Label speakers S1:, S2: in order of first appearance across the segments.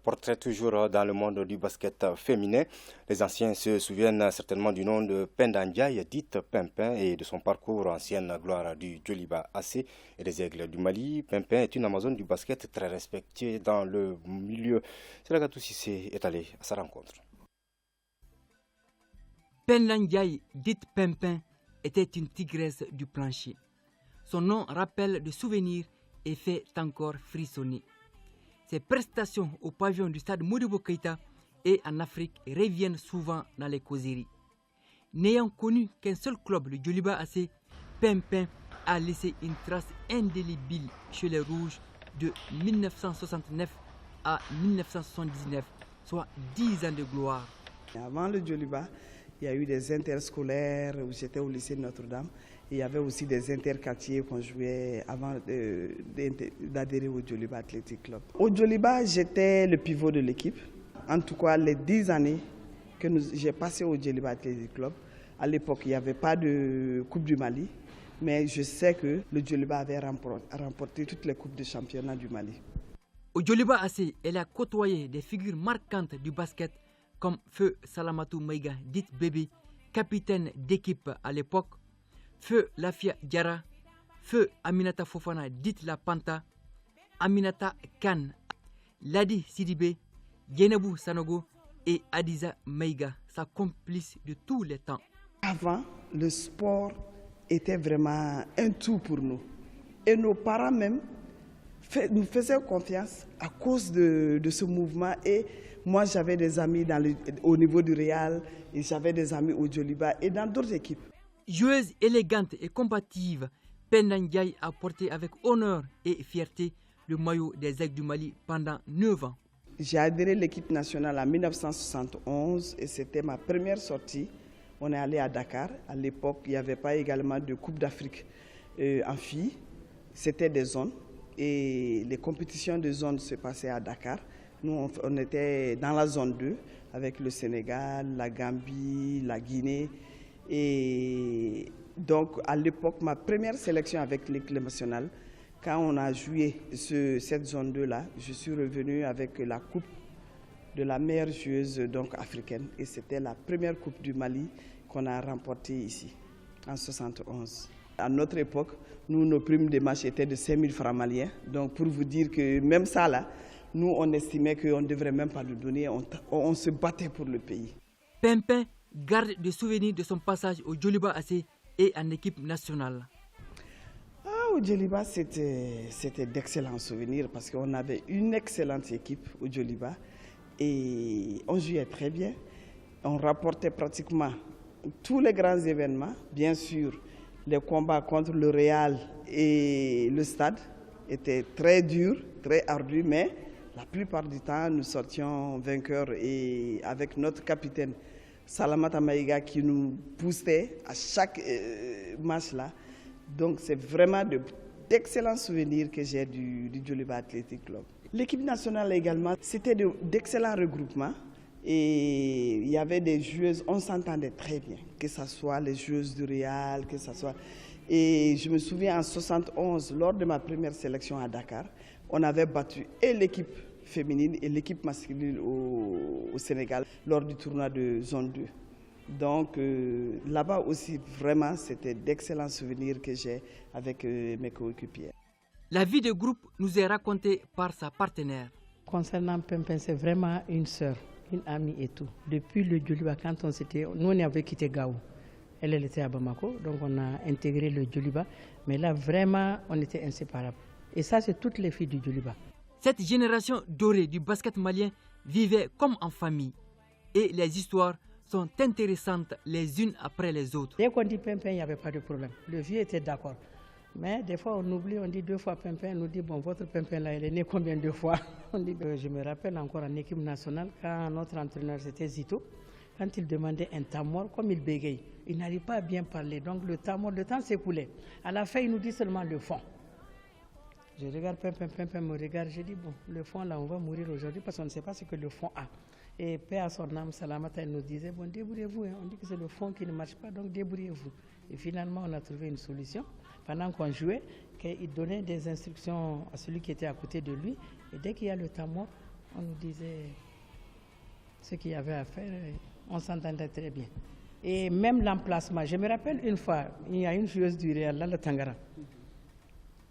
S1: Portrait toujours dans le monde du basket féminin. Les anciens se souviennent certainement du nom de Penda Ndiaye, dite Pimpin, et de son parcours ancienne gloire du Djoliba AC et des Aigles du Mali. Pimpin est une Amazone du basket très respectée dans le milieu. Selagatou Sissé est allé à sa rencontre.
S2: Penda Ndiaye, dite Pimpin, était une tigresse du plancher. Son nom rappelle des souvenirs et fait encore frissonner. Ses prestations au pavillon du stade Modibo Keïta et en Afrique reviennent souvent dans les causeries. N'ayant connu qu'un seul club, le Djoliba AC, Pimpin a laissé une trace indélébile chez les Rouges de 1969 à 1979, soit 10 ans de gloire.
S3: Avant le Djoliba, il y a eu des interscolaires où j'étais au lycée Notre-Dame. Il y avait aussi des interquartiers qu'on jouait avant d'adhérer au Djoliba Athletic Club. Au Djoliba, j'étais le pivot de l'équipe. En tout cas, les 10 années que j'ai passé au Djoliba Athletic Club, à l'époque, il n'y avait pas de Coupe du Mali. Mais je sais que le Djoliba avait remporté toutes les coupes de championnat du Mali.
S2: Au Djoliba AC, elle a côtoyé des figures marquantes du basket comme Feu Salamatou Maïga, dite Bébé, capitaine d'équipe à l'époque, Feu Lafia Diara, Feu Aminata Fofana, dite La Panta, Aminata Khan, Ladi Sidibé, Yenabou Sanogo et Adiza Maïga, sa complice de tous les temps.
S3: Avant, le sport était vraiment un tout pour nous. Et nos parents même nous faisaient confiance à cause de ce mouvement. Et moi, j'avais des amis au niveau du Real, et j'avais des amis au Djoliba et dans d'autres équipes.
S2: Joueuse élégante et combative, Penda Ndiaye a porté avec honneur et fierté le maillot des Aigles du Mali pendant 9 ans.
S3: J'ai adhéré à l'équipe nationale en 1971 et c'était ma première sortie. On est allé à Dakar. À l'époque, il n'y avait pas également de Coupe d'Afrique en filles. C'était des zones et les compétitions de zones se passaient à Dakar. Nous, on était dans la zone 2 avec le Sénégal, la Gambie, la Guinée. Et donc, à l'époque, ma première sélection avec l'équipe nationale, quand on a joué cette zone 2-là, je suis revenu avec la coupe de la meilleure joueuse donc, africaine. Et c'était la première coupe du Mali qu'on a remportée ici, en 1971. À notre époque, nos primes de match étaient de 5 000 francs maliens. Donc, pour vous dire que même ça, là, nous, on estimait qu'on ne devrait même pas le donner. On se battait pour le pays.
S2: Pimpin garde des souvenirs de son passage au Djoliba AC et en équipe nationale.
S3: Au Djoliba, c'était d'excellents souvenirs parce qu'on avait une excellente équipe au Djoliba et on jouait très bien. On rapportait pratiquement tous les grands événements. Bien sûr, les combats contre le Real et le Stade étaient très durs, très ardus, mais la plupart du temps, nous sortions vainqueurs et avec notre capitaine Salamata Maïga qui nous poussait à chaque match là. Donc c'est vraiment d'excellents souvenirs que j'ai du Djoliba Athletic Club. L'équipe nationale également, c'était d'excellents regroupements et il y avait des joueuses, on s'entendait très bien, que ce soit les joueuses du Real, que ce soit... Et je me souviens en 1971, lors de ma première sélection à Dakar, on avait battu et l'équipe féminine et l'équipe masculine au Sénégal lors du tournoi de zone 2. Donc là-bas aussi, vraiment, c'était d'excellents souvenirs que j'ai avec mes coéquipiers.
S2: La vie de groupe nous est racontée par sa partenaire.
S4: Concernant Pimpin, c'est vraiment une sœur, une amie et tout. Depuis le Djoliba, quand nous on avait quitté Gao. Elle était à Bamako, donc on a intégré le Djoliba. Mais là, vraiment, on était inséparables. Et ça, c'est toutes les filles du Djoliba.
S2: Cette génération dorée du basket malien vivait comme en famille. Et les histoires sont intéressantes les unes après les autres.
S4: Dès qu'on dit Pimpin, il n'y avait pas de problème. Le vieux était d'accord. Mais des fois, on oublie, on dit 2 fois Pimpin. On nous dit, bon, votre Pimpin là, il est né combien de fois? On dit, je me rappelle encore en équipe nationale, quand notre entraîneur, c'était Zito, quand il demandait un tamor, comme il bégaye, il n'arrive pas à bien parler. Donc le tamor, le temps s'écoulait. À la fin, il nous dit seulement le fond. Je regarde Pimpin me regarde, je dis, bon, le fond là, on va mourir aujourd'hui parce qu'on ne sait pas ce que le fond a. Et paix à son âme, Salamata, elle nous disait, bon, débrouillez-vous, hein. On dit que c'est le fond qui ne marche pas, donc débrouillez-vous. Et finalement, on a trouvé une solution. Pendant qu'on jouait, qu'il donnait des instructions à celui qui était à côté de lui. Et dès qu'il y a le tamor, On nous disait ce qu'il y avait à faire, on s'entendait très bien. Et même l'emplacement, je me rappelle une fois, il y a une joueuse du Real, Lala Tangara.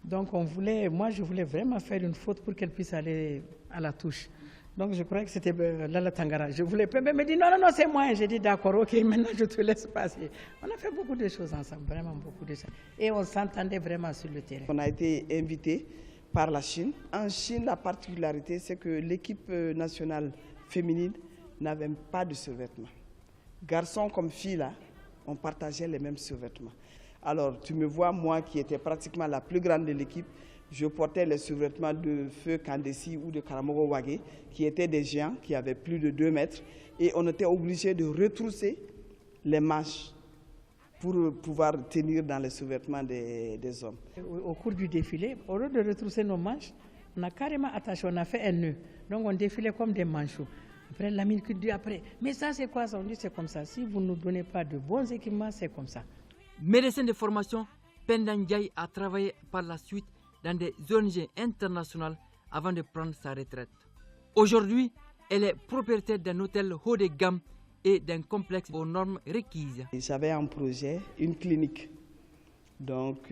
S4: Donc moi je voulais vraiment faire une faute pour qu'elle puisse aller à la touche. Donc je croyais que c'était Lala Tangara. Je voulais pas, mais elle me dit non, c'est moi. J'ai dit d'accord, ok, maintenant je te laisse passer. On a fait beaucoup de choses ensemble, vraiment beaucoup de choses. Et on s'entendait vraiment sur le terrain.
S3: On a été invité par la Chine. En Chine, la particularité, c'est que l'équipe nationale féminine n'avait pas de survêtements. Garçons comme filles, là, on partageait les mêmes survêtements. Alors, tu me vois, moi qui étais pratiquement la plus grande de l'équipe, je portais les survêtements de Feu Kandesi ou de Karamogo Wage, qui étaient des géants, qui avaient plus de 2 mètres. Et on était obligé de retrousser les manches pour pouvoir tenir dans les survêtements des hommes.
S4: Au cours du défilé, au lieu de retrousser nos manches, on a carrément attaché, on a fait un nœud. Donc on défilait comme des manchots. Après, la minute dit après, mais ça c'est quoi ça? On dit c'est comme ça. Si vous ne nous donnez pas de bons équipements, c'est comme ça.
S2: Médecin de formation, Penda Ndiaye a travaillé par la suite dans des ONG internationales avant de prendre sa retraite. Aujourd'hui, elle est propriétaire d'un hôtel haut de gamme et d'un complexe aux normes requises.
S3: J'avais un projet, une clinique. Donc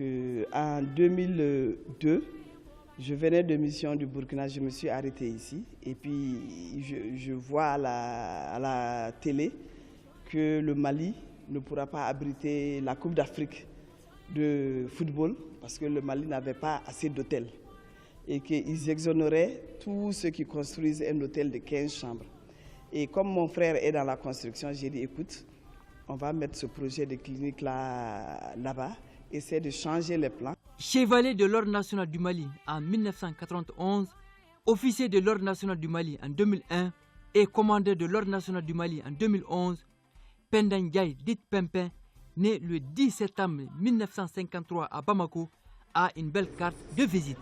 S3: en 2002, je venais de mission du Burkina, je me suis arrêté ici. Et puis je vois à la télé que le Mali ne pourra pas abriter la Coupe d'Afrique de football parce que le Mali n'avait pas assez d'hôtels et qu'ils exonéraient tous ceux qui construisent un hôtel de 15 chambres. Et comme mon frère est dans la construction, j'ai dit écoute, on va mettre ce projet de clinique là-bas, essayer de changer les plans.
S2: Chevalier de l'Ordre national du Mali en 1991, officier de l'Ordre national du Mali en 2001 et commandeur de l'Ordre national du Mali en 2011, Penda Ndiaye, dite Pimpin, né le 10 septembre 1953 à Bamako, a une belle carte de visite.